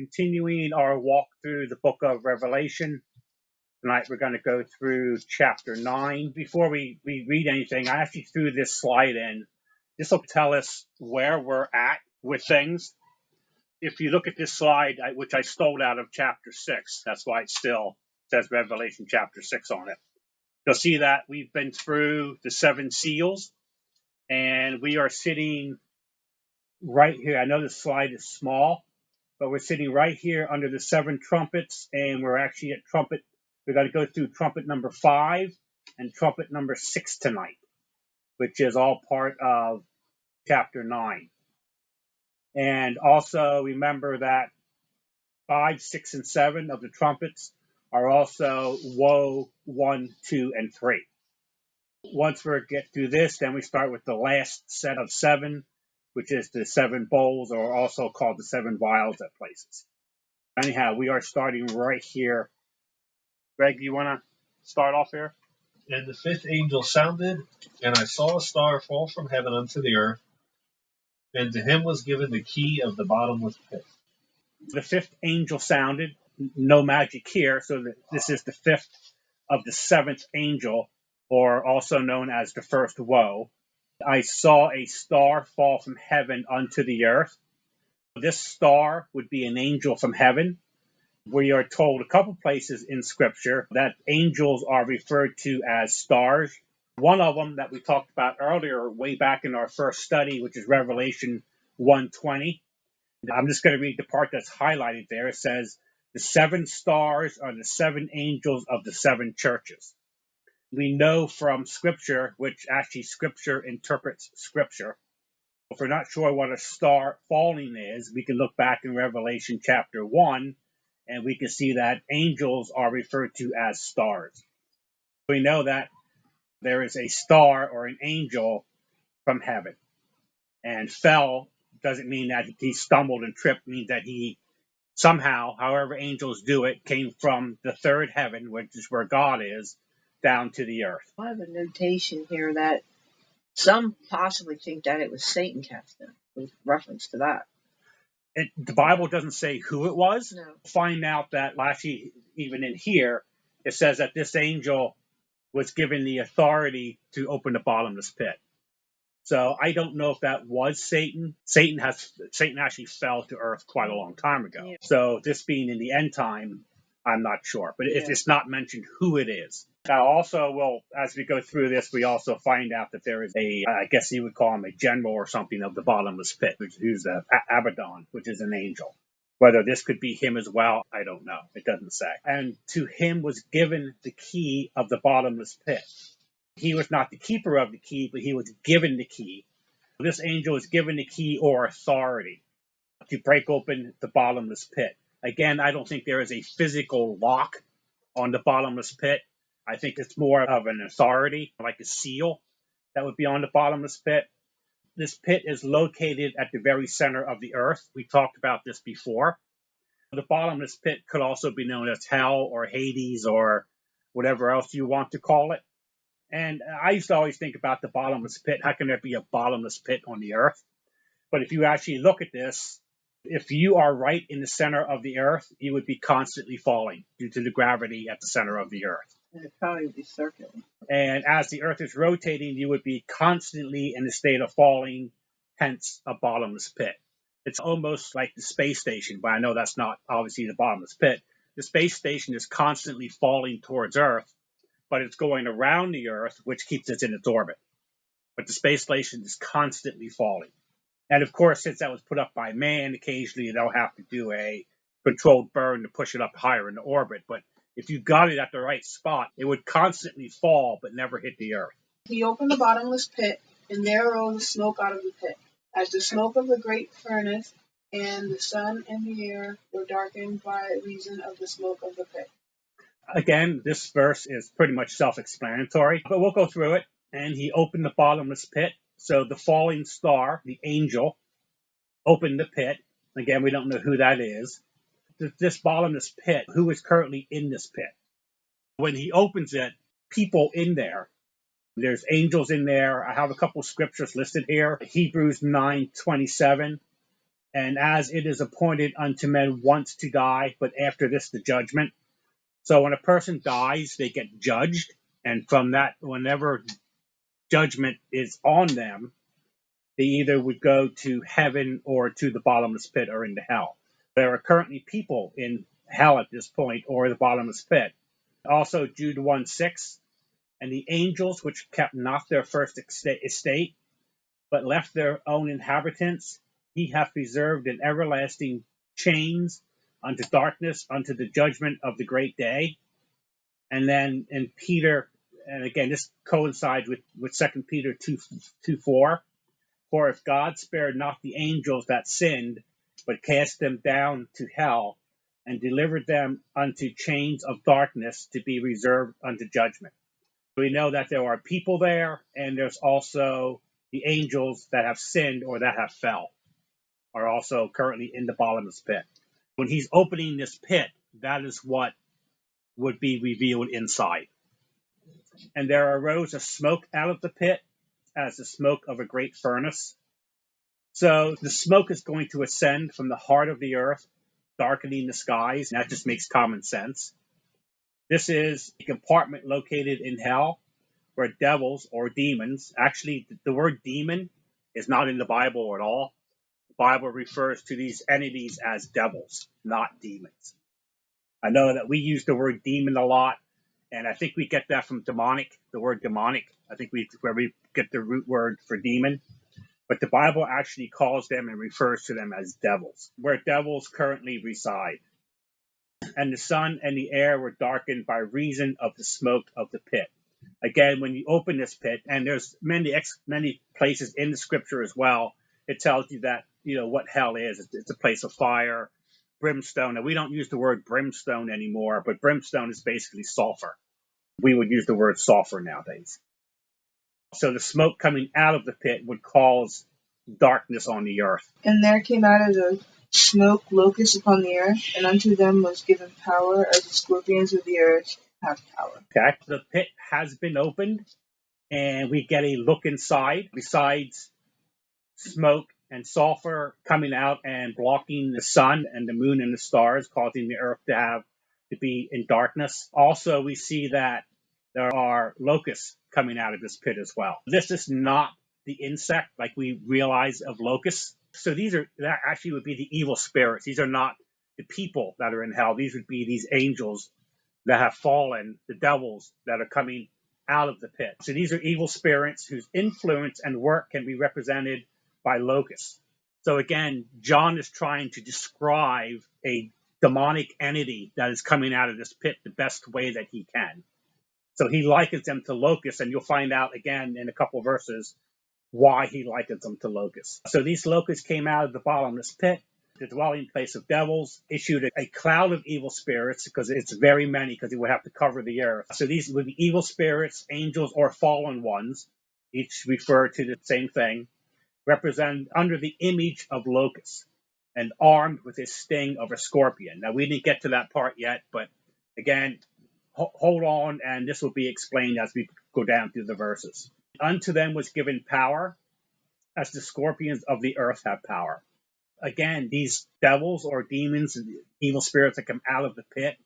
continuing our walk through the book of Revelation. Tonight we're going to go through chapter 9. Before we read anything, I actually threw this slide in. This will tell us where we're at with things. If you look at this slide, which I stole out of chapter 6, that's why it still says Revelation chapter 6 on it. You'll see that we've been through the 7 seals, and we are sitting right here. I know the slide is small, but we're sitting right here under the 7 trumpets, and we're actually at trumpet. We're going to go through trumpet number 5 and trumpet number 6 tonight, which is all part of chapter 9. And also remember that 5, 6, and 7 of the trumpets are also woe 1, 2, and 3. Once we get through this, then we start with the last set of 7, which is the 7 bowls, or also called the 7 vials at places. Anyhow, we are starting right here. Greg, you want to start off here? And the 5th angel sounded, and I saw a star fall from heaven unto the earth, and to him was given the key of the bottomless pit. The 5th angel sounded. No magic here, so this is the 5th of the 7th angel, or also known as the first woe. I saw a star fall from heaven unto the earth. This star would be an angel from heaven. We are told a couple places in Scripture that angels are referred to as stars. One of them that we talked about earlier, way back in our first study, which is Revelation 1:20. I'm just going to read the part that's highlighted there. It says, the 7 stars are the 7 angels of the 7 churches. We know from Scripture, which actually Scripture interprets Scripture. If we're not sure what a star falling is, we can look back in Revelation chapter 1, and we can see that angels are referred to as stars. We know that there is a star or an angel from heaven. And fell doesn't mean that he stumbled and tripped, it means that he somehow, however angels do it, came from the 3rd heaven, which is where God is, down to the earth. I have a notation here that some possibly think that it was Satan cast them, with reference to that. The Bible doesn't say who it was. No. Find out that actually, even in here, it says that this angel was given the authority to open the bottomless pit. So I don't know if that was Satan. Satan actually fell to earth quite a long time ago. Yeah. So this being in the end time, I'm not sure. But Yeah. it's not mentioned who it is. Now also, as we go through this, we also find out that there is I guess you would call him a general or something of the bottomless pit, who's Abaddon, which is an angel. Whether this could be him as well, I don't know. It doesn't say. And to him was given the key of the bottomless pit. He was not the keeper of the key, but he was given the key. This angel is given the key or authority to break open the bottomless pit. Again, I don't think there is a physical lock on the bottomless pit. I think it's more of an authority, like a seal that would be on the bottomless pit. This pit is located at the very center of the earth. We talked about this before. The bottomless pit could also be known as hell or Hades or whatever else you want to call it. And I used to always think about the bottomless pit. How can there be a bottomless pit on the earth? But if you actually look at this, if you are right in the center of the earth, you would be constantly falling due to the gravity at the center of the earth. And it'd probably be circular. And as the earth is rotating, you would be constantly in a state of falling, hence a bottomless pit. It's almost like the space station, but I know that's not obviously the bottomless pit. The space station is constantly falling towards Earth, but it's going around the Earth, which keeps it in its orbit. But the space station is constantly falling. And of course, since that was put up by man, occasionally they'll have to do a controlled burn to push it up higher in the orbit. But if you got it at the right spot, it would constantly fall but never hit the earth. He opened the bottomless pit, and there arose smoke out of the pit, as the smoke of a great furnace, and the sun and the air were darkened by reason of the smoke of the pit. Again, this verse is pretty much self-explanatory, but we'll go through it. And he opened the bottomless pit. So the falling star, the angel, opened the pit. Again, we don't know who that is. This bottomless pit, who is currently in this pit? When he opens it, people in there. There's angels in there. I have a couple scriptures listed here. Hebrews 9:27. And as it is appointed unto men once to die, but after this the judgment. So when a person dies, they get judged. And from that, whenever judgment is on them, they either would go to heaven or to the bottomless pit or into hell. There are currently people in hell at this point or the bottomless pit. Also, Jude 1:6, and the angels which kept not their first estate, but left their own inhabitants, he hath reserved in everlasting chains unto darkness, unto the judgment of the great day. And then in Peter, and again, this coincides with 2 Peter 2:4. For if God spared not the angels that sinned, but cast them down to hell, and delivered them unto chains of darkness to be reserved unto judgment. We know that there are people there, and there's also the angels that have sinned or that have fell, are also currently in the bottomless pit. When he's opening this pit, that is what would be revealed inside. And there arose a smoke out of the pit, as the smoke of a great furnace. So the smoke is going to ascend from the heart of the earth, darkening the skies. And that just makes common sense. This is a compartment located in hell where devils or demons, actually the word demon is not in the Bible at all. The Bible refers to these entities as devils, not demons. I know that we use the word demon a lot, and I think we get that from demonic, the word demonic. I think where we get the root word for demon. But the Bible actually calls them and refers to them as devils, where devils currently reside. And the sun and the air were darkened by reason of the smoke of the pit. Again, when you open this pit, and there's many places in the scripture as well, it tells you that, what hell is. It's a place of fire, brimstone. And we don't use the word brimstone anymore, but brimstone is basically sulfur. We would use the word sulfur nowadays. So the smoke coming out of the pit would cause darkness on the earth. And there came out of the smoke locusts upon the earth, and unto them was given power as the scorpions of the earth have power. Okay, the pit has been opened, and we get a look inside. Besides smoke and sulfur coming out and blocking the sun and the moon and the stars, causing the earth to be in darkness. Also, we see that there are locusts coming out of this pit as well. This is not the insect like we realize of locusts. So that actually would be the evil spirits. These are not the people that are in hell. These would be these angels that have fallen, the devils that are coming out of the pit. So these are evil spirits whose influence and work can be represented by locusts. So again, John is trying to describe a demonic entity that is coming out of this pit the best way that he can. So he likens them to locusts, and you'll find out again in a couple of verses why he likens them to locusts. So these locusts came out of the bottomless pit, the dwelling place of devils, issued a cloud of evil spirits, because it's very many, because it would have to cover the earth. So these would be evil spirits, angels, or fallen ones, each refer to the same thing, represented under the image of locusts and armed with a sting of a scorpion. Now, we didn't get to that part yet, but again, hold on, and this will be explained as we go down through the verses. Unto them was given power, as the scorpions of the earth have power. Again, these devils or demons and evil spirits that come out of the pit,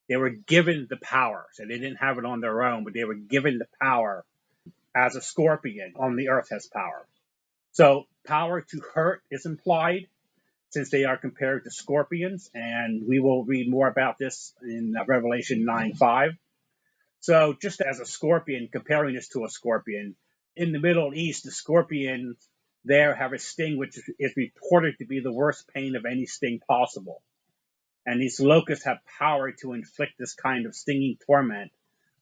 they were given the power. So they didn't have it on their own, but they were given the power as a scorpion on the earth has power. So power to hurt is implied, since they are compared to scorpions, and we will read more about this in Revelation 9:5. So just as a scorpion, comparing this to a scorpion, in the Middle East, the scorpions there have a sting which is reported to be the worst pain of any sting possible. And these locusts have power to inflict this kind of stinging torment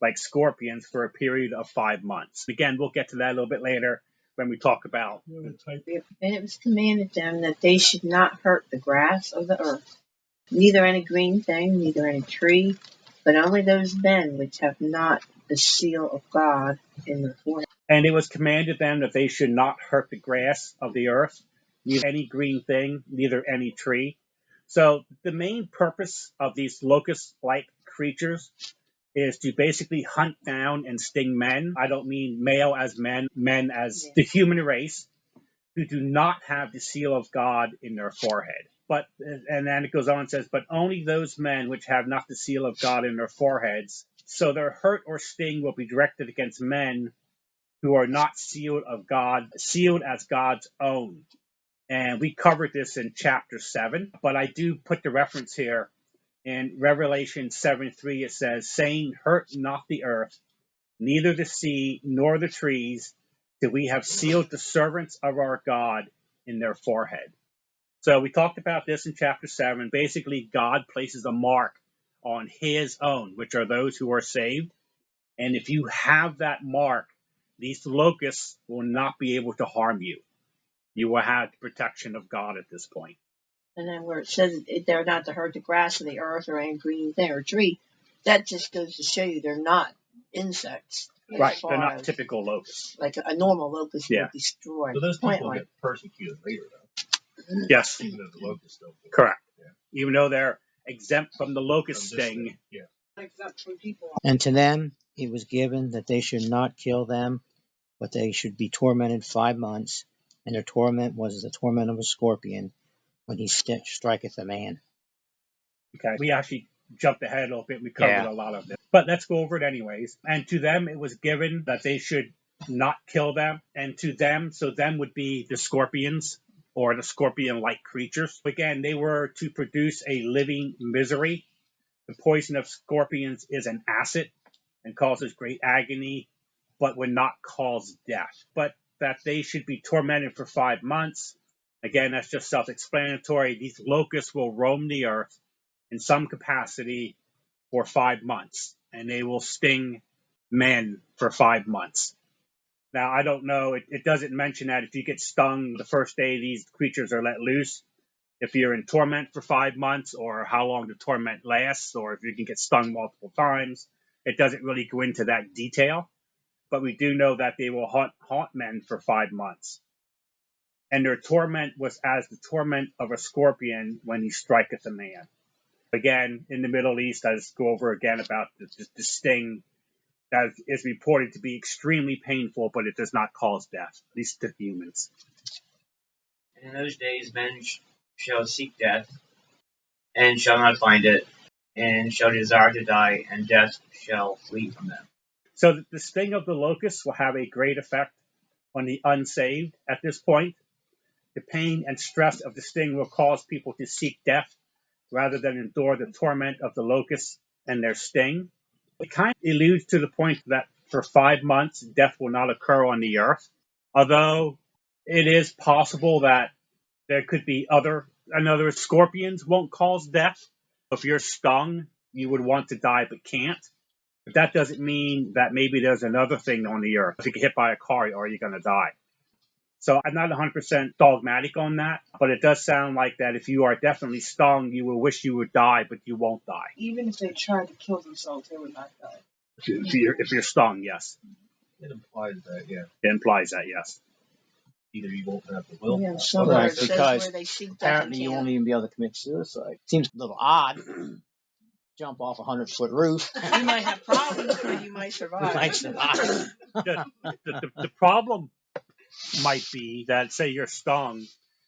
like scorpions for a period of 5 months. Again, we'll get to that a little bit later when we talk about the type. And it was commanded them that they should not hurt the grass of the earth, neither any green thing, neither any tree, but only those men which have not the seal of God in their forehead. And it was commanded them that they should not hurt the grass of the earth, neither any green thing, neither any tree. So the main purpose of these locust-like creatures is to basically hunt down and sting men. I don't mean male as men, men as the human race. who do not have the seal of God in their forehead. And then it goes on and says, but only those men which have not the seal of God in their foreheads, so their hurt or sting will be directed against men who are not sealed of God, sealed as God's own. And we covered this in chapter 7, but I do put the reference here in Revelation 7:3. It says, saying, hurt not the earth, neither the sea, nor the trees, till we have sealed the servants of our God in their forehead. So we talked about this in chapter 7. Basically, God places a mark on his own, which are those who are saved. And if you have that mark, these locusts will not be able to harm you. You will have the protection of God at this point. And then where it says they're not to hurt the grass of the earth or any green thing or tree, that just goes to show you they're not insects. Right, they're not typical locusts. Like a normal locust would destroy. So those people get persecuted later, though. Yes. Even though the locusts don't. Correct. Yeah. Even though they're exempt from the locust sting. Yeah. Exempt from people. And to them it was given that they should not kill them, but they should be tormented 5 months, and their torment was as the torment of a scorpion when he striketh a man. Okay, we actually jumped ahead a little bit. We covered a lot of this. But let's go over it anyways. And to them it was given that they should not kill them. And to them, so them would be the scorpions, or the scorpion-like creatures. Again, they were to produce a living misery. The poison of scorpions is an acid and causes great agony, but would not cause death. But that they should be tormented for 5 months. Again, that's just self-explanatory. These locusts will roam the earth in some capacity for 5 months, and they will sting men for 5 months. Now, I don't know, it doesn't mention that if you get stung the first day these creatures are let loose, if you're in torment for 5 months, or how long the torment lasts, or if you can get stung multiple times. It doesn't really go into that detail, but we do know that they will haunt men for 5 months. And their torment was as the torment of a scorpion when he striketh a man. Again, in the Middle East, I just go over again about the sting that is reported to be extremely painful, but it does not cause death, at least to humans. And in those days men shall seek death, and shall not find it, and shall desire to die, and death shall flee from them. So the sting of the locusts will have a great effect on the unsaved at this point. The pain and stress of the sting will cause people to seek death rather than endure the torment of the locusts and their sting. It kind of alludes to the point that for 5 months, death will not occur on the earth, although it is possible that there could be another scorpions won't cause death. If you're stung, you would want to die but can't. But that doesn't mean that maybe there's another thing on the earth. If you get hit by a car, are you going to die? So I'm not 100% dogmatic on that, but it does sound like that if you are definitely stung, you will wish you would die, but you won't die. Even if they tried to kill themselves, they would not die. If you're stung, yes. It implies that, yeah. It implies that, yes. Either you won't have the will. Yeah, somewhere Right, it says because where they seek death apparently and you can't. won't even be able to commit suicide. Seems a little odd. Jump off a 100-foot roof. You might have problems, but you might You might survive. survive. The problem might be that, say you're stung,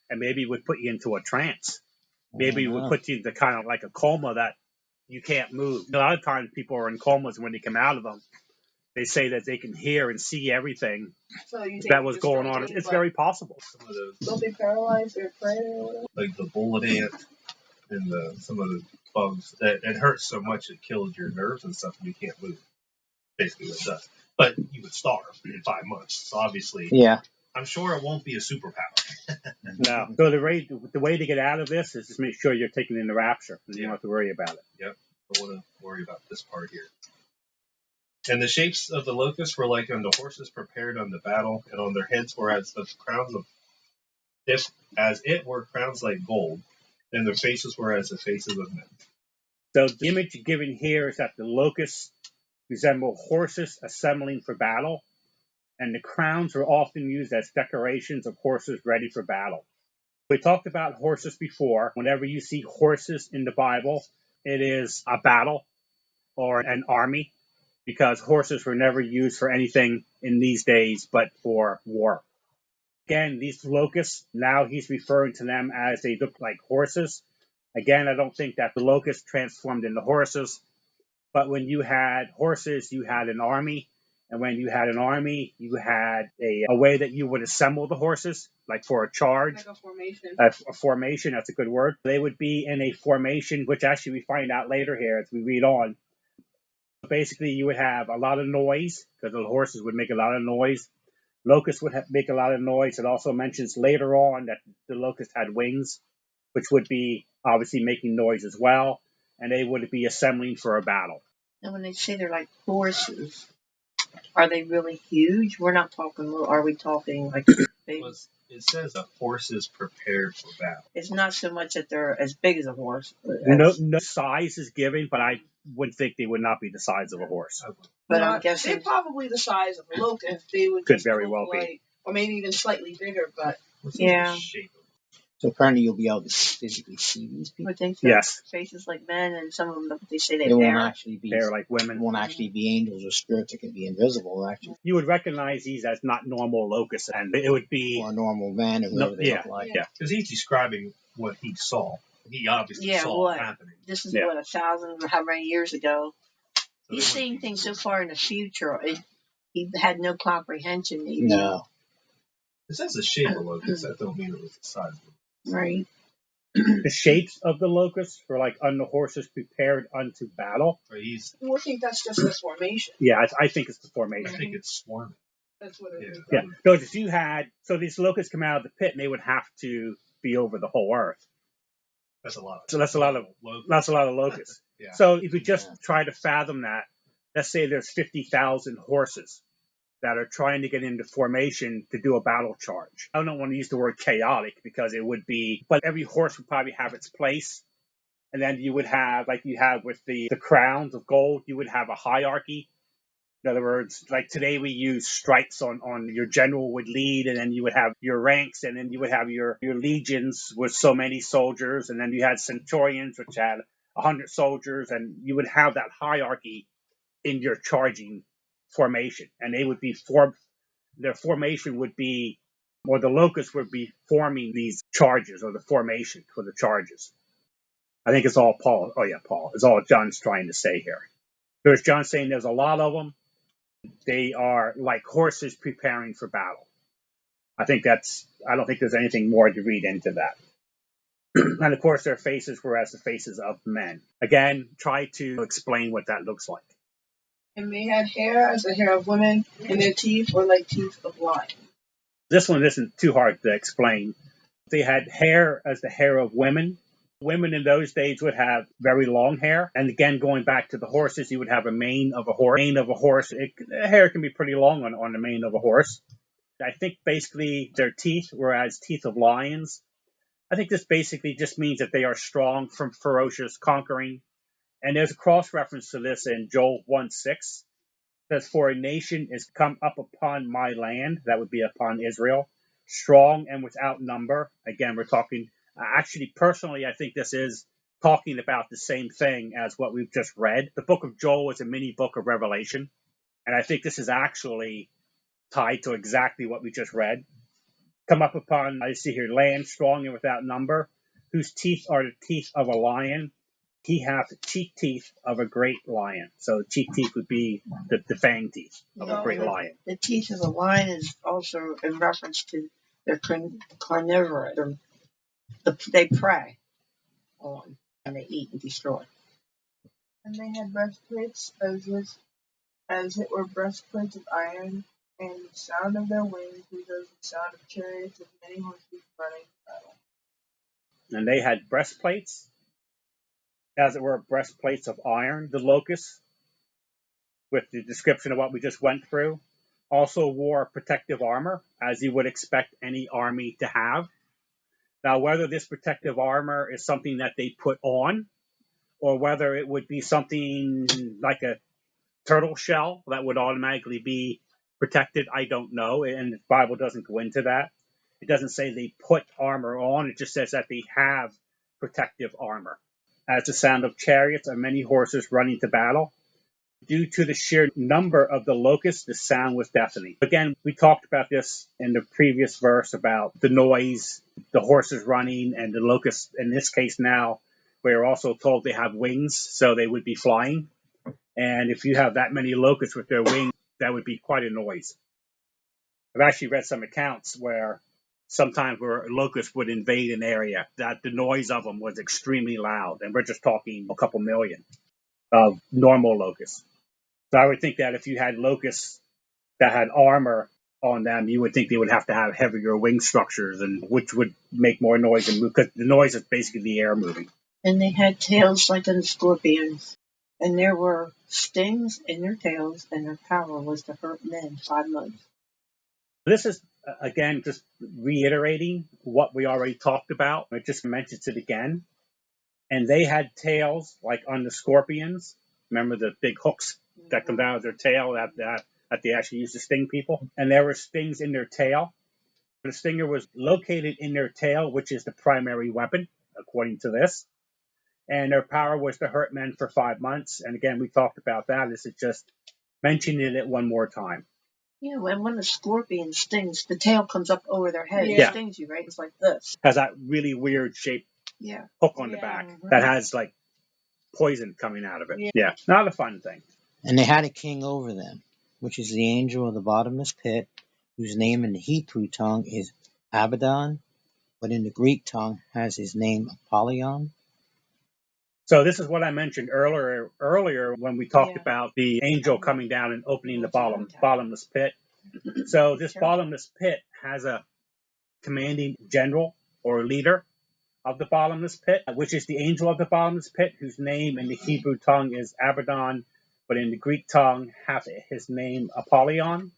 and maybe it would put you into a trance. Maybe it would put you into kind of like a coma that you can't move. A lot of times people are in comas, and when they come out of them, they say that they can hear and see everything So you think that was going on. It's very possible. Some of those, Don't they paralyze their prey or whatever? like the bullet ant and some of the bugs, that it hurts so much it kills your nerves and stuff, and you can't move. Basically, what it does. But you would starve in 5 months. So obviously, Yeah. I'm sure it won't be a superpower. No. So the way to get out of this is just make sure you're taking in the rapture. You don't have to worry about it. Yep. Don't want to worry about this part here. And the shapes of the locusts were like unto horses prepared unto battle, and on their heads were as the crowns of, as it were crowns like gold, and their faces were as the faces of men. So the image given here is that the locusts resemble horses assembling for battle, and the crowns are often used as decorations of horses ready for battle. We talked about horses before. Whenever you see horses in the Bible, it is a battle or an army, because horses were never used for anything in these days but for war. Again, these locusts, now he's referring to them as they look like horses. Again, I don't think that the locusts transformed into horses, but when you had horses, you had an army. And when you had an army, you had a way that you would assemble the horses, like for a charge. Like a formation. A formation, that's a good word. They would be in a formation, which actually we find out later here as we read on. Basically, you would have a lot of noise, because the horses would make a lot of noise. Locusts would make a lot of noise. It also mentions later on that the locusts had wings, which would be obviously making noise as well. And they would be assembling for a battle. And when they say they're like horses, are they really huge? We're not talking little. Are we talking like big? Well, it says a horse is prepared for battle. It's not so much that they're as big as a horse. No size is given, but I would think they would not be the size of a horse. But I'm guessing they're probably the size of a locust. They would Could just very look well be. like, or maybe even slightly bigger. But Yeah. So apparently you'll be able to physically see these I people. would think so. Yes, Faces like men, and some of them they say They they won't bear. actually be. they're like It women. won't actually be angels or spirits. It can be invisible, actually, You would recognize these as not normal locusts, and it would be or a normal man or whoever they yeah, look like. yeah. Because he's describing what he saw. He obviously Yeah, saw what? it happening. This is Yeah. what 1,000 or how many years ago. So they He's wouldn't seeing be- things so far in the future. He had no comprehension. Maybe. No, It says the shape of locust. That don't mean it was the size of them. Right. The shapes of the locusts were like on the horses prepared unto battle. Or he's, I think that's just the formation. Yeah, I think it's the I formation. think it's swarming. That's what it is. Yeah, because you had these locusts come out of the pit, and they would have to be over the whole earth. That's a lot. So that's a lot of locusts. That's a lot of locusts. Yeah. So if we just Yeah. try to fathom that, let's say there's 50,000 horses that are trying to get into formation to do a battle charge. I don't want to use the word chaotic because it would be, but every horse would probably have its place. And then you would have, like you have with the crowns of gold, you would have a hierarchy. In other words, like today we use stripes on your general would lead, and then you would have your ranks, and then you would have your legions with so many soldiers, and then you had centurions, which had 100 soldiers, and you would have that hierarchy in your charging formation. And they would be their formation would be, or the locusts would be forming these charges, or the formation for the charges. I think it's all Paul. Oh yeah, Paul. It's all John's trying to say here. There's John saying there's a lot of them. They are like horses preparing for battle. I don't think there's anything more to read into that. And of course, their faces were as the faces of men. Again, try to explain what that looks like. And they had hair as the hair of women, and their teeth were like teeth of lions. This one isn't too hard to explain. They had hair as the hair of women. Women in those days would have very long hair. And again, going back to the horses, you would have a mane of a horse. The hair can be pretty long on the mane of a horse. I think basically their teeth were as teeth of lions. I think this basically just means that they are strong, from ferocious, conquering. And there's a cross-reference to this in Joel 1:6. It says, "For a nation is come up upon my land," that would be upon Israel, "strong and without number." Again, we're talking, actually, personally, I think this is talking about the same thing as what we've just read. The book of Joel is a mini book of Revelation. And I think this is actually tied to exactly what we just read. Come up upon, I see here, land strong and without number, whose teeth are the teeth of a lion. He hath cheek teeth of a great lion. So cheek teeth would be the fang teeth of a great lion. The teeth of the lion is also in reference to their carnivorous. They prey on and they eat and destroy. And they had breastplates as it were breastplates of iron, and the sound of their wings was as the sound of chariots of many horses running to battle. And they had breastplates, as it were, breastplates of iron, the locusts, with the description of what we just went through. Also wore protective armor, as you would expect any army to have. Now, whether this protective armor is something that they put on, or whether it would be something like a turtle shell that would automatically be protected, I don't know, and the Bible doesn't go into that. It doesn't say they put armor on, it just says that they have protective armor. As the sound of chariots and many horses running to battle. due to the sheer number of the locusts, the sound was deafening. Again, we talked about this in the previous verse about the noise, the horses running, and the locusts. In this case now, we're also told they have wings, so they would be flying. And if you have that many locusts with their wings, that would be quite a noise. I've actually read some accounts where sometimes where locusts would invade an area, that the noise of them was extremely loud. And we're just talking a couple million of normal locusts. So I would think that if you had locusts that had armor on them, you would think they would have to have heavier wing structures, and which would make more noise and move, because the noise is basically the air moving. And they had tails like the scorpions. And there were stings in their tails, and their power was to hurt men 5 months. This is, again, just reiterating what we already talked about. It just mentions it again. And they had tails like on the scorpions. Remember the big hooks that come down with their tail that they actually used to sting people? And there were stings in their tail. The stinger was located in their tail, which is the primary weapon, according to this. And their power was to hurt men for 5 months. And again, we talked about that. This is just mentioning it one more time. Yeah, when the scorpion stings, the tail comes up over their head Yeah. and stings you, right? It's like this. Has that really weird shaped Yeah. hook on the back that has like poison coming out of it. Yeah, not a fun thing. And they had a king over them, which is the angel of the bottomless pit, whose name in the Hebrew tongue is Abaddon, but in the Greek tongue has his name Apollyon. So this is what I mentioned earlier when we talked about the angel coming down and opening the bottomless pit. So this bottomless pit has a commanding general or leader of the bottomless pit, which is the angel of the bottomless pit, whose name in the Hebrew tongue is Abaddon, but in the Greek tongue has his name Apollyon.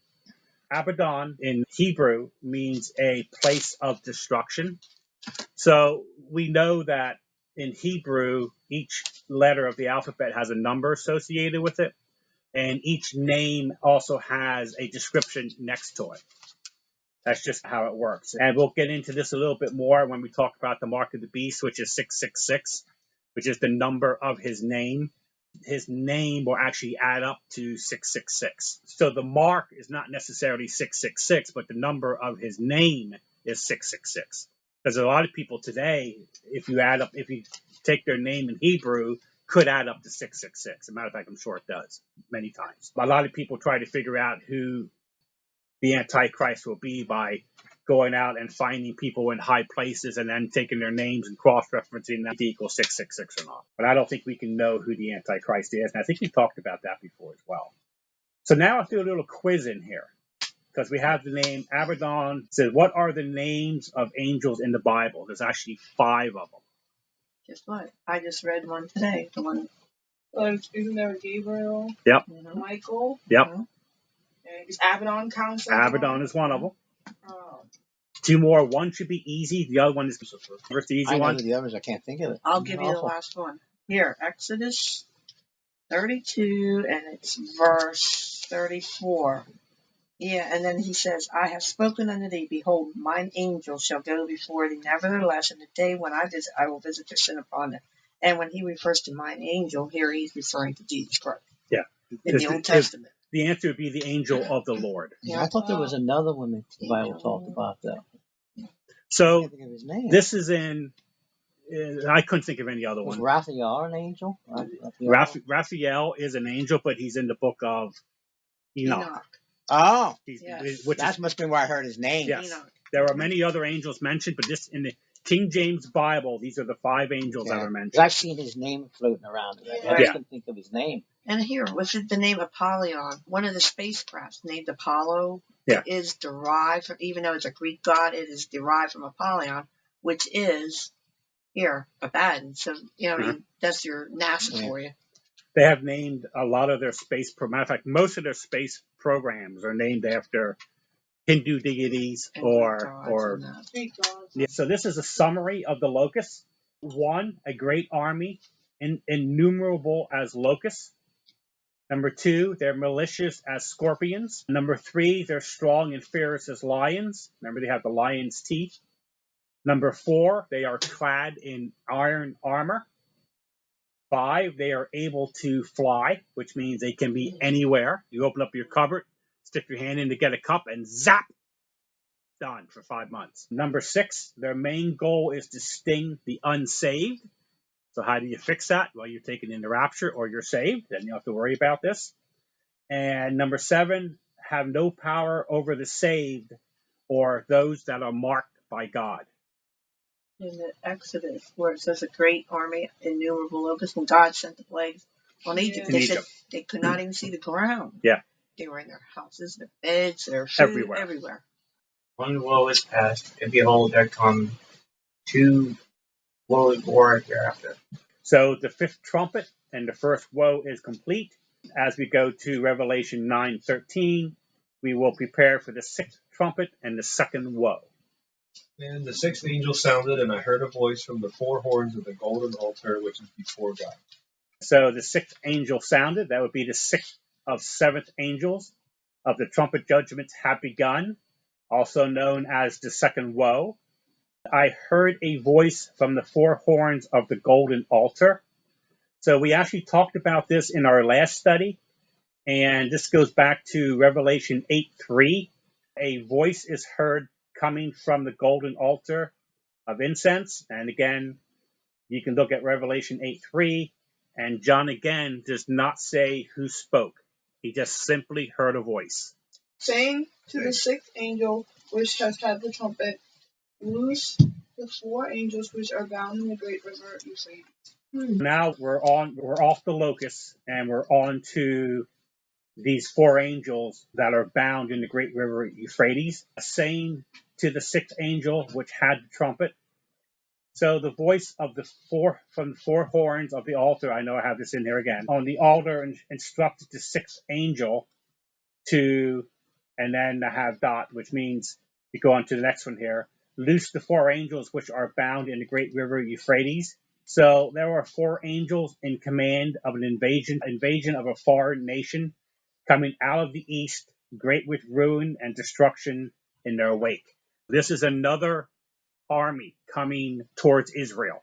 Abaddon in Hebrew means a place of destruction. So we know that in Hebrew, each letter of the alphabet has a number associated with it, and each name also has a description next to it. That's just how it works. And we'll get into this a little bit more when we talk about the mark of the beast, which is 666, which is the number of his name. His name will actually add up to 666. So the mark is not necessarily 666, but the number of his name is 666. Because a lot of people today, if you take their name in Hebrew, could add up to 666. As a matter of fact, I'm sure it does many times. A lot of people try to figure out who the Antichrist will be by going out and finding people in high places and then taking their names and cross-referencing them to equal 666 or not. But I don't think we can know who the Antichrist is. And I think we talked about that before as well. So now I'll do a little quiz in here, because we have the name Abaddon. It says, what are the names of angels in the Bible? There's actually 5 of them. Guess what? I just read one today. The one. Isn't there Gabriel? Yep. Michael? Yep. Is Abaddon counts? Abaddon is one of them. Oh. 2 more. One should be easy. The other one is the easy I know one. the others. I can't think of it. I'll give you the last one. Here, Exodus 32, and it's verse 34. Yeah, and then he says, I have spoken unto thee, behold, mine angel shall go before thee. Nevertheless, in the day when I visit, I will visit your sin upon them. And when he refers to mine angel, here he's referring to Jesus Christ. Yeah. In the Old Testament. The answer would be the angel of the Lord. Yeah, I thought there was another one that the Bible talked about, though. So I can't think of his name. this is I couldn't think of any other Was one. Raphael an angel? Raphael is an angel, but he's in the book of Enoch. Oh, That must be where I heard his name. Yes. There are many other angels mentioned, but this in the King James Bible, these are the 5 angels that are mentioned. I've seen his name floating around. I just couldn't think of his name. And here, was it the name Apollyon? One of the spacecrafts named Apollo is derived from, even though it's a Greek god, it is derived from Apollyon, which is, Abaddon. So, that's your NASA for you. They have named a lot of their space, matter of fact, most of their space programs are named after Hindu deities or so this is a summary of the locusts. 1, a great army, innumerable as locusts. Number 2, they're malicious as scorpions. Number 3, they're strong and fierce as lions. Remember, they have the lion's teeth. Number 4, they are clad in iron armor. 5, they are able to fly, which means they can be anywhere. You open up your cupboard, stick your hand in to get a cup, and zap, done for 5 months. Number 6, their main goal is to sting the unsaved. So how do you fix that? Well, you're taken into rapture or you're saved. Then you don't have to worry about this. And number 7, have no power over the saved or those that are marked by God. In the Exodus, where it says a great army, innumerable locusts, when God sent the plagues on Egypt, In they Egypt. said they could not even see the ground. Yeah. They were in their houses, their beds, their food, everywhere. One woe is past, and behold, there come 2 woes more hereafter. So the 5th trumpet and the first woe is complete. As we go to Revelation 9:13, we will prepare for the 6th trumpet and the 2nd woe. And the 6th angel sounded, and I heard a voice from the 4 horns of the golden altar which is before God. So the 6th angel sounded. That would be the 6th of 7th angels of the trumpet judgments have begun, also known as the 2nd woe. I heard a voice from the 4 horns of the golden altar. So we actually talked about this in our last study, and this goes back to Revelation 8:3. A voice is heard coming from the golden altar of incense. And again, you can look at Revelation 8:3, and John again does not say who spoke. He just simply heard a voice. Saying to the 6th angel which has had the trumpet, loose the 4 angels which are bound in the great river Euphrates. Now we're off the locusts, and we're on to these 4 angels that are bound in the great river Euphrates, saying to the 6th angel which had the trumpet. So the voice of the 4 from the 4 horns of the altar, I know I have this in here again, on the altar instructed the 6th angel to, and then I have dot, which means you go on to the next one here, loose the 4 angels which are bound in the great river Euphrates. So there were 4 angels in command of an invasion of a foreign nation coming out of the east, great with ruin and destruction in their wake. This is another army coming towards Israel.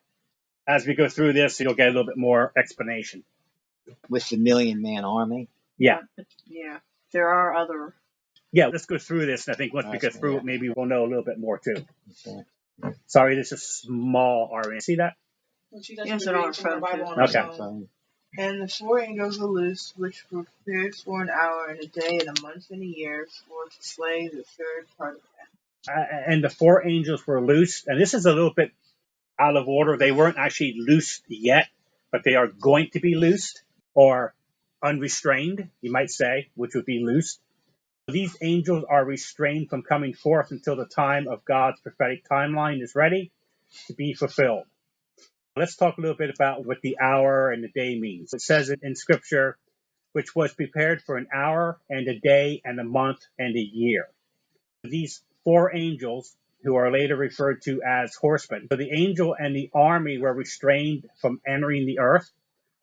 As we go through this, you'll get a little bit more explanation. With the 1,000,000-man army. Yeah. Yeah. There are other. Yeah, let's go through this. And I think once we go through it, maybe we'll know a little bit more too. Okay. Sorry, this is a small army. See that? Yes, it on from the Bible on Okay. its own. And the 4 angels were loosed, which were prepared for an hour and a day and a month and a year, for to slay the 3rd part of them. And the 4 angels were loosed. And this is a little bit out of order. They weren't actually loosed yet, but they are going to be loosed, or unrestrained, you might say, which would be loosed. These angels are restrained from coming forth until the time of God's prophetic timeline is ready to be fulfilled. Let's talk a little bit about what the hour and the day means. It says in Scripture, which was prepared for an hour and a day and a month and a year. These 4 angels, who are later referred to as horsemen, so the angel and the army were restrained from entering the earth.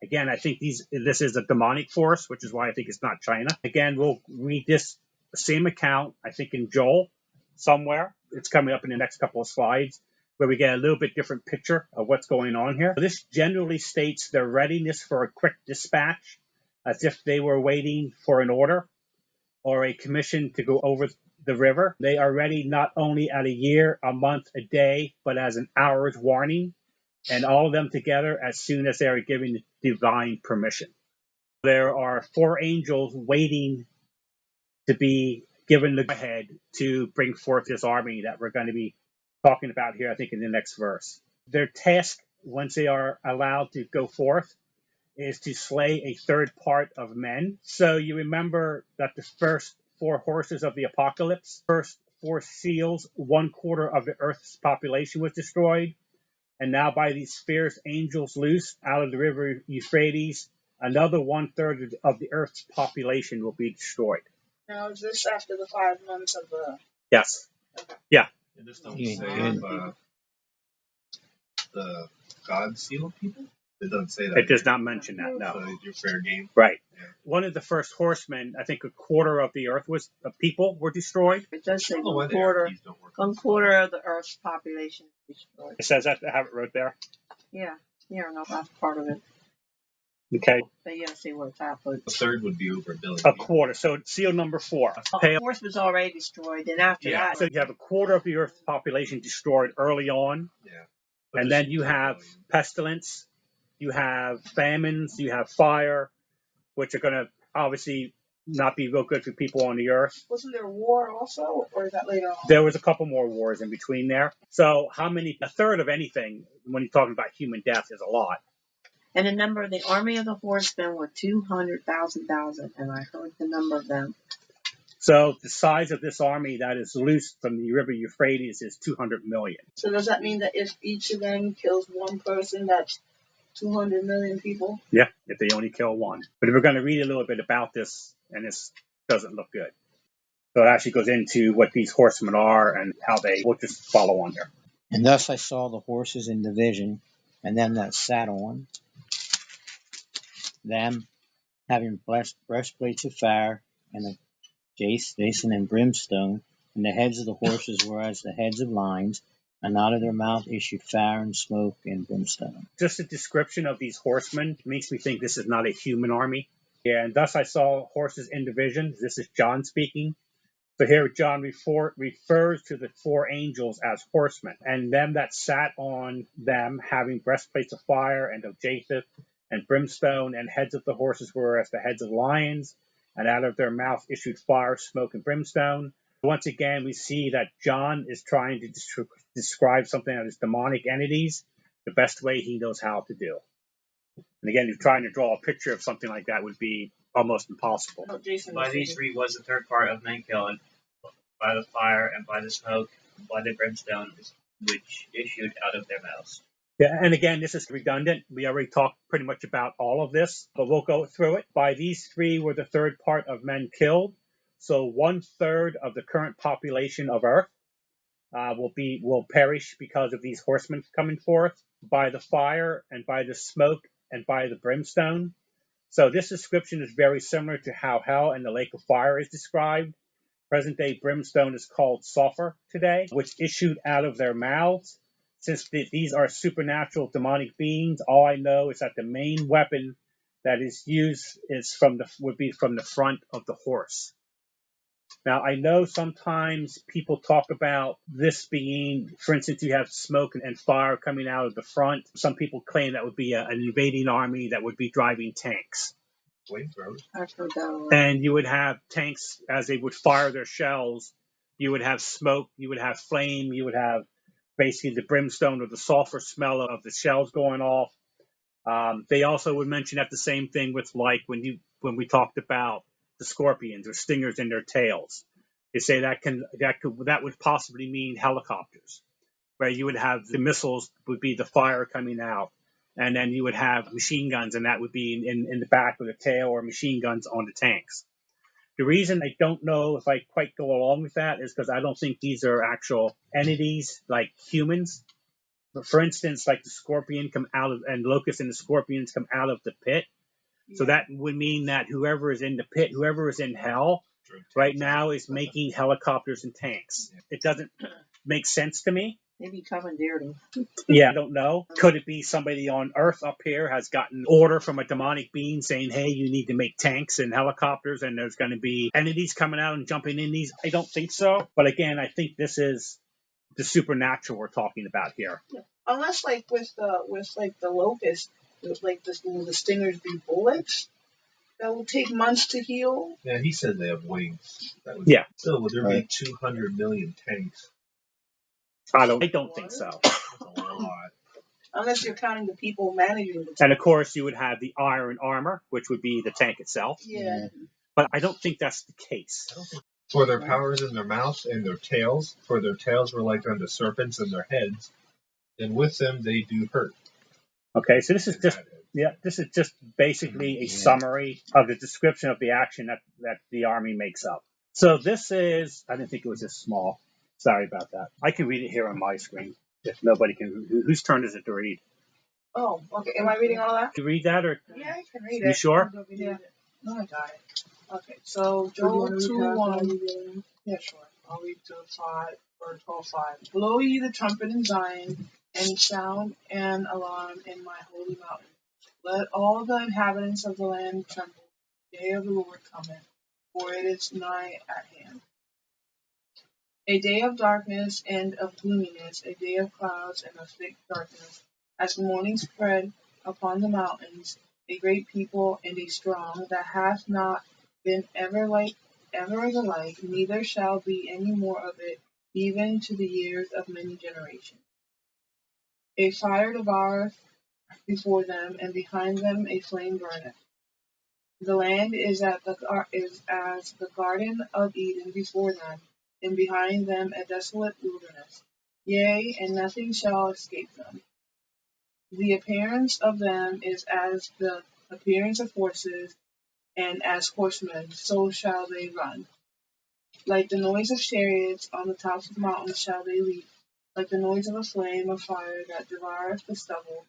Again, I think this is a demonic force, which is why I think it's not China. Again, we'll read this same account, I think, in Joel somewhere. It's coming up in the next couple of slides, where we get a little bit different picture of what's going on here. This generally states their readiness for a quick dispatch, as if they were waiting for an order or a commission to go over the river. They are ready not only at a year, a month, a day, but as an hour's warning, and all of them together as soon as they are given divine permission. There are 4 angels waiting to be given the go-ahead to bring forth this army that we're going to be talking about here, I think, in the next verse. Their task, once they are allowed to go forth, is to slay a 3rd part of men. So you remember that the first 4 horses of the apocalypse, first 4 seals, 1/4 of the earth's population was destroyed. And now by these fierce angels loosed out of the river Euphrates, another 1/3 of the earth's population will be destroyed. Now, is this after the 5 months of the... Yes. Okay. Yeah. And this don't say the God sealed people? It doesn't say that. It does not mention that, no. So you're fair game. Right. Yeah. One of the first horsemen, I think 1/4 of the earth people were destroyed. It does say I don't know why the 1/4. Archies don't work on 1/4 of the Earth's population is destroyed. It says that, I have it wrote there. Yeah, no, that's part of it. Okay, But you gotta say what top. But A third would be over a billion. a quarter. So seal number 4. the force was already destroyed, and after Yeah. that, So you have a quarter of the Earth's population destroyed early on, Yeah. But and there's then you 3 have billion. pestilence, you have famines, you have fire, which are going to obviously not be real good for people on the Earth. Wasn't there war also, or is that later on? There was a couple more wars in between there. So how many? A third of anything when you're talking about human death is a lot. and the number of the army of the horsemen were 200,000, and I heard the number of them. So the size of this army that is loosed from the river Euphrates is 200 million. So does that mean that if each of them kills one person, that's 200 million people? Yeah, if they only kill one. But if we're going to read a little bit about this, and this doesn't look good. So it actually goes into what these horsemen are and how they, we'll just follow on here. And thus I saw the horses in division, and them that sat on them, having breastplates of fire, and of jason and brimstone, and the heads of the horses were as the heads of lions, and out of their mouth issued fire and smoke and brimstone. Just a description of these horsemen makes me think this is not a human army. Yeah, and thus I saw horses in division. This is John speaking. So here John refers to the 4 angels as horsemen, and them that sat on them having breastplates of fire and of japheth and brimstone, and heads of the horses were as the heads of lions, and out of their mouth issued fire, smoke, and brimstone. Once again, we see that John is trying to describe something that is demonic entities the best way he knows how to do. And again, if trying to draw a picture of something like that would be almost impossible. Oh, Jason. By these 3 was the third part of men killed, by the fire, and by the smoke, and by the brimstone, which issued out of their mouths. Yeah, and again, this is redundant. We already talked pretty much about all of this, but we'll go through it. By these 3 were the third part of men killed. So 1/3 of the current population of Earth will perish because of these horsemen coming forth by the fire and by the smoke and by the brimstone. So this description is very similar to how hell and the lake of fire is described. Present day brimstone is called sulfur today, which issued out of their mouths. Since these are supernatural demonic beings, all I know is that the main weapon that is used would be from the front of the horse. Now, I know sometimes people talk about this being, for instance, you have smoke and fire coming out of the front. Some people claim that would be an invading army that would be driving tanks. Flamethrowers. I've heard that one. And you would have tanks as they would fire their shells. You would have smoke, you would have flame, you would have basically the brimstone or the sulfur smell of the shells going off. They also would mention that the same thing with like when we talked about the scorpions or stingers in their tails. They say that would possibly mean helicopters, where you would have the missiles would be the fire coming out, and then you would have machine guns, and that would be in the back of the tail, or machine guns on the tanks. The reason I don't know if I quite go along with that is because I don't think these are actual entities like humans. But for instance, like the scorpion and locusts and the scorpions come out of the pit. So that would mean that whoever is in the pit, whoever is in hell right now is making helicopters and tanks. It doesn't make sense to me. Maybe commandeered them. Yeah, I don't know. Could it be somebody on Earth up here has gotten order from a demonic being saying, hey, you need to make tanks and helicopters, and there's going to be entities coming out and jumping in these? I don't think so. But again, I think this is the supernatural we're talking about here. Yeah. Unless like with the locust, it was like this, will the stingers be bullets that will take months to heal? Yeah, he said they have wings. Yeah. Still, would there be 200 million tanks? I don't think so. That's a lot. Unless you're counting the people managing the tank. And of course, you would have the iron armor, which would be the tank itself. Yeah. But I don't think that's the case. For their powers in their mouths and their tails, for their tails were like unto serpents, and their heads, and with them they do hurt. Okay, so this is just basically a summary of the description of the action that the army makes up. So this is, I didn't think it was this small. Sorry about that. I can read it here on my screen. If nobody can, whose turn is it to read? Oh, okay. Am I reading all of that? You read that, or Yeah, I can read you it. sure? Yeah. No, I got it. Okay, so Joel 2:1. Yeah, sure. I'll read to 5 or 12:5. Blow ye the trumpet in Zion, and sound an alarm in my holy mountain. Let all the inhabitants of the land tremble. The day of the Lord cometh, for it is nigh at hand. A day of darkness and of gloominess, a day of clouds and of thick darkness. As the morning spread upon the mountains, a great people and a strong, that hath not been ever the like, neither shall be any more of it, even to the years of many generations. A fire devoureth before them, and behind them a flame burneth. The land is as the garden of Eden before them, and behind them a desolate wilderness. Yea, and nothing shall escape them. The appearance of them is as the appearance of horses, and as horsemen, so shall they run. Like the noise of chariots on the tops of mountains shall they leap, like the noise of a flame of fire that devoureth the stubble,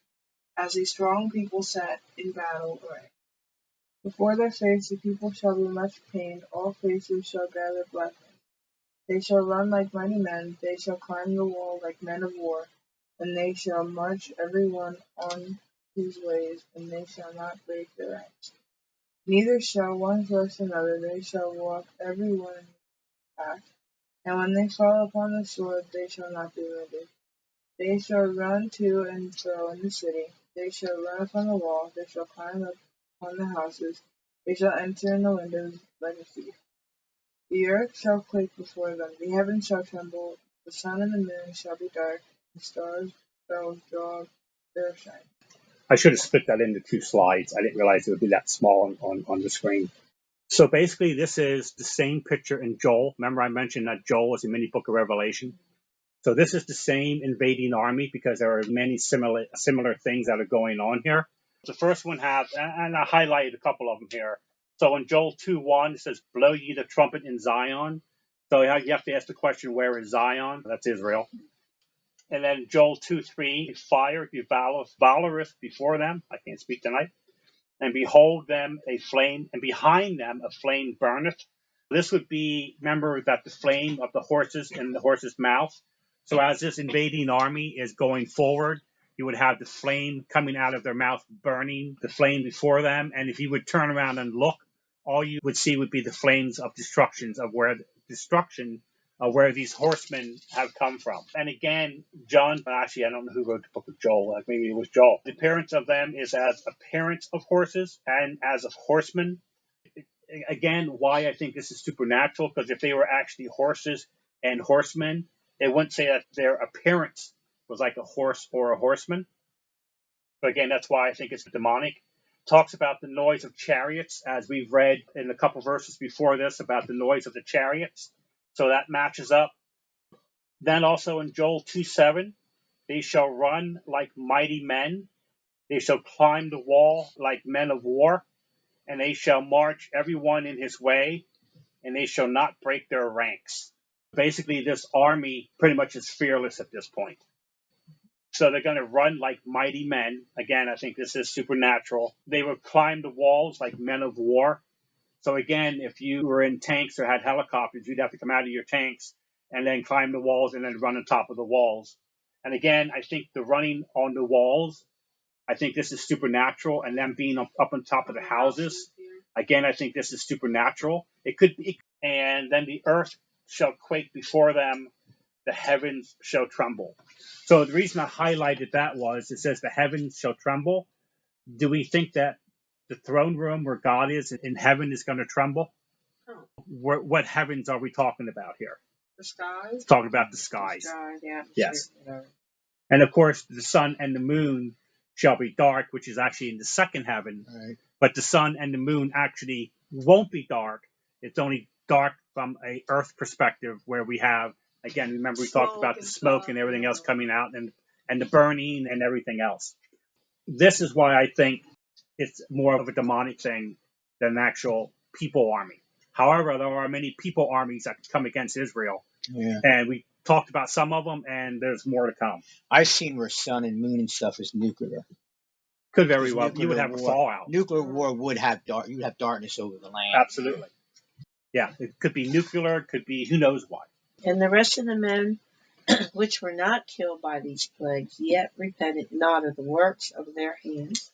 as a strong people set in battle array. Before their face the people shall be much pained, all faces shall gather blackness. They shall run like mighty men, they shall climb the wall like men of war, and they shall march every one on his ways, and they shall not break their ranks. Neither shall one trust another, they shall walk every one in his path, and when they fall upon the sword, they shall not be wounded. They shall run to and fro in the city, they shall run upon the wall, they shall climb up upon the houses, they shall enter in the windows like a thief. The earth shall quake before them, the heavens shall tremble, the sun and the moon shall be dark, the stars shall draw their shine. I should have split that into two slides. I didn't realize it would be that small on the screen. So basically, this is the same picture in Joel. Remember I mentioned that Joel is a mini book of Revelation? So this is the same invading army because there are many similar things that are going on here. The first one and I highlighted a couple of them here. So in Joel 2:1, it says, blow ye the trumpet in Zion. So you have to ask the question, where is Zion? That's Israel. And then Joel 2:3, fire devoureth before them. I can't speak tonight. And behold them a flame, and behind them a flame burneth. This would be, remember that the flame of the horses in the horse's mouth. So as this invading army is going forward, you would have the flame coming out of their mouth, burning the flame before them. And if you would turn around and look, all you would see would be the flames of destruction of where these horsemen have come from. And again, John, actually, I don't know who wrote the book of Joel. Maybe it was Joel. The appearance of them is as appearance of horses and as of horsemen. Again, why I think this is supernatural, because if they were actually horses and horsemen, they wouldn't say that their appearance was like a horse or a horseman. But again, that's why I think it's demonic. Talks about the noise of chariots, as we've read in a couple verses before this about the noise of the chariots. So that matches up. Then also in Joel 2:7, they shall run like mighty men. They shall climb the wall like men of war. And they shall march every one in his way. And they shall not break their ranks. Basically, this army pretty much is fearless at this point. So they're going to run like mighty men. Again, I think this is supernatural. They will climb the walls like men of war. So again, if you were in tanks or had helicopters, you'd have to come out of your tanks and then climb the walls and then run on top of the walls. And again, I think the running on the walls, I think this is supernatural. And them being up on top of the houses, again, I think this is supernatural. It could be. And then the earth shall quake before them, the heavens shall tremble. So the reason I highlighted that was, it says the heavens shall tremble. Do we think that the throne room where God is in heaven is going to tremble? Oh. What heavens are we talking about here? The skies? Talking about the skies. The skies, yeah. Yes. Yeah. And of course, the sun and the moon shall be dark, which is actually in the second heaven. Right. But the sun and the moon actually won't be dark. It's only dark from a earth perspective, where we have, again, remember we talked about the smoke and everything else coming out, and the burning and everything else. This is why I think it's more of a demonic thing than an actual people army. However, there are many people armies that come against Israel. Yeah. And we talked about some of them, and there's more to come. I've seen where sun and moon and stuff is nuclear. Could very well. You would have a fallout. Nuclear war would have you would have darkness over the land. Absolutely. Yeah, it could be nuclear. It could be who knows what. And the rest of the men which were not killed by these plagues, yet repented not of the works of their hands,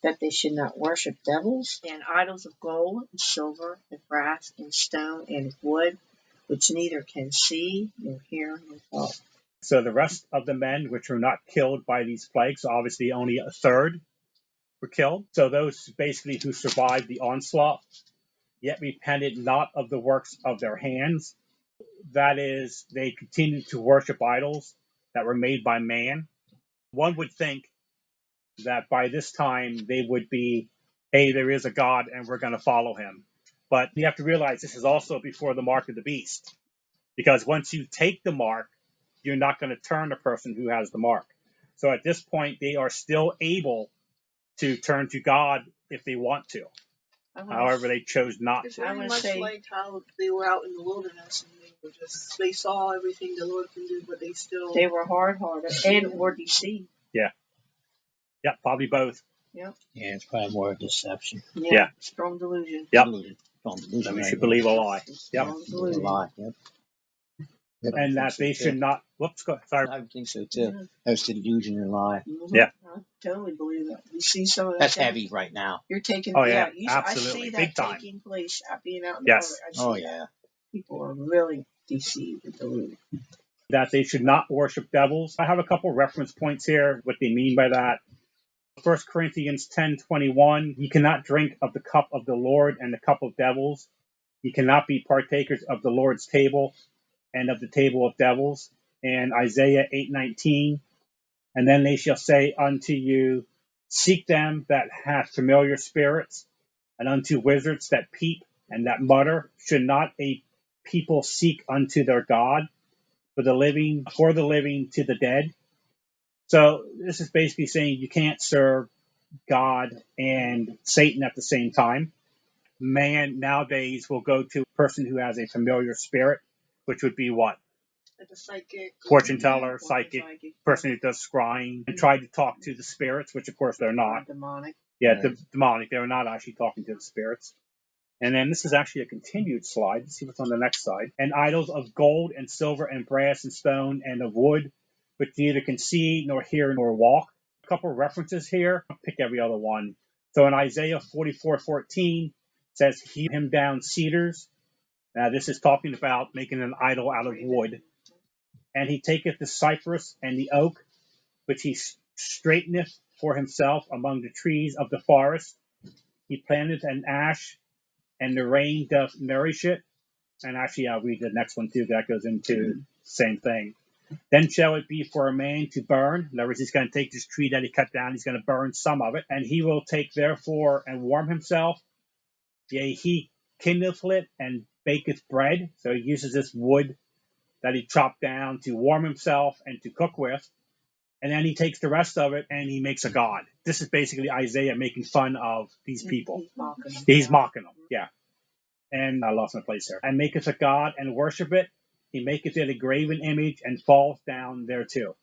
that they should not worship devils and idols of gold and silver and brass and stone and of wood, which neither can see nor hear nor talk. So the rest of the men which were not killed by these plagues, so obviously only a third were killed. So those basically who survived the onslaught, yet repented not of the works of their hands. That is, they continued to worship idols that were made by man. One would think that by this time they would be, hey, there is a God and we're going to follow him. But you have to realize this is also before the mark of the beast. Because once you take the mark, you're not going to turn the person who has the mark. So at this point, they are still able to turn to God if they want to. However, they chose not It's to. very much like how they were out in the wilderness and they saw everything the Lord can do, but they were hard-hearted and were deceived. Yeah, probably both. Yep. Yeah, it's probably more a deception. Yeah. Strong delusion. Yep. Strong delusion. We Right should there. believe a lie. Yep. Strong A delusion. lie. Yep. Yep, I And think that so, they too. should not. Whoops. Sorry. I think so too. That's the delusion and lie. Mhm. Yeah. I totally believe that. You see some of that. That's heavy right now. You're taking. Oh, yeah, I absolutely. see that Big time. taking place. Being out in the Yes. public. I see Oh that. yeah. People are really deceived and deluded. That they should not worship devils. I have a couple reference points here, what they mean by that. 1 Corinthians 10:21, you cannot drink of the cup of the Lord and the cup of devils. You cannot be partakers of the Lord's table and of the table of devils. And Isaiah 8:19, and then they shall say unto you, seek them that have familiar spirits, and unto wizards that peep and that mutter. Should not a people seek unto their God for the living to the dead? So this is basically saying you can't serve God and Satan at the same time. Man nowadays will go to a person who has a familiar spirit, which would be what? like a psychic, Fortune teller, psychic, person who does scrying, and try to talk to the spirits, which of course they're not. Demonic. Yeah, demonic. They're not actually talking to the spirits. And then this is actually a continued slide. Let's see what's on the next side. And idols of gold and silver and brass and stone and of wood, which neither can see nor hear nor walk. A couple of references here. I'll pick every other one. So in Isaiah 44:14 says, hew him down cedars. Now this is talking about making an idol out of wood. And he taketh the cypress and the oak, which he straighteneth for himself among the trees of the forest. He planteth an ash, and the rain doth nourish it. And actually, I'll read the next one too. That goes into the same thing. Then shall it be for a man to burn. In other words, he's going to take this tree that he cut down. He's going to burn some of it. And he will take therefore and warm himself. Yea, he kindleth it and baketh bread. So he uses this wood that he chopped down to warm himself and to cook with. And then he takes the rest of it and he makes a god. This is basically Isaiah making fun of these people. He's mocking them. Yeah. And I lost my place there. And maketh a god and worship it. He maketh it a graven image and falls down thereto.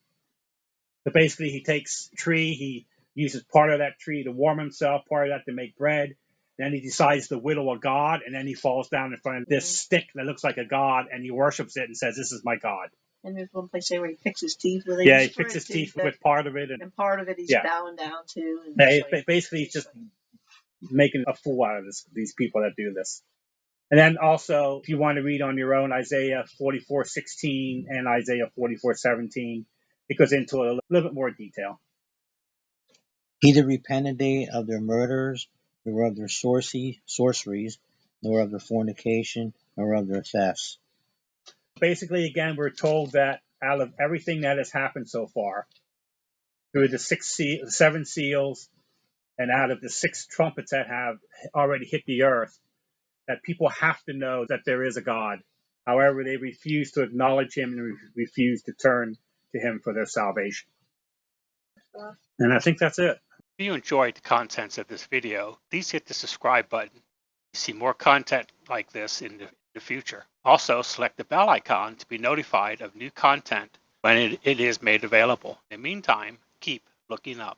So basically he takes a tree, he uses part of that tree to warm himself, part of that to make bread. Then he decides to whittle a god, and then he falls down in front of this stick that looks like a god, and he worships it and says, this is my god. And there's one place there where he picks his teeth with it. Yeah, he picks his teeth with part of it. And part of it he's bowing down to. And basically, he's just making a fool out of these people that do this. And then also, if you want to read on your own, Isaiah 44:16 and Isaiah 44:17, it goes into a little bit more detail. Neither repented they of their murders, nor of their sorceries, nor of their fornication, nor of their thefts. Basically, again, we're told that out of everything that has happened so far, through the seven seals, and out of the 6 trumpets that have already hit the earth, that people have to know that there is a God. However, they refuse to acknowledge him and refuse to turn to him for their salvation. And I think that's it. If you enjoyed the contents of this video, please hit the subscribe button to see more content like this in the future. Also, select the bell icon to be notified of new content when it is made available. In the meantime, keep looking up.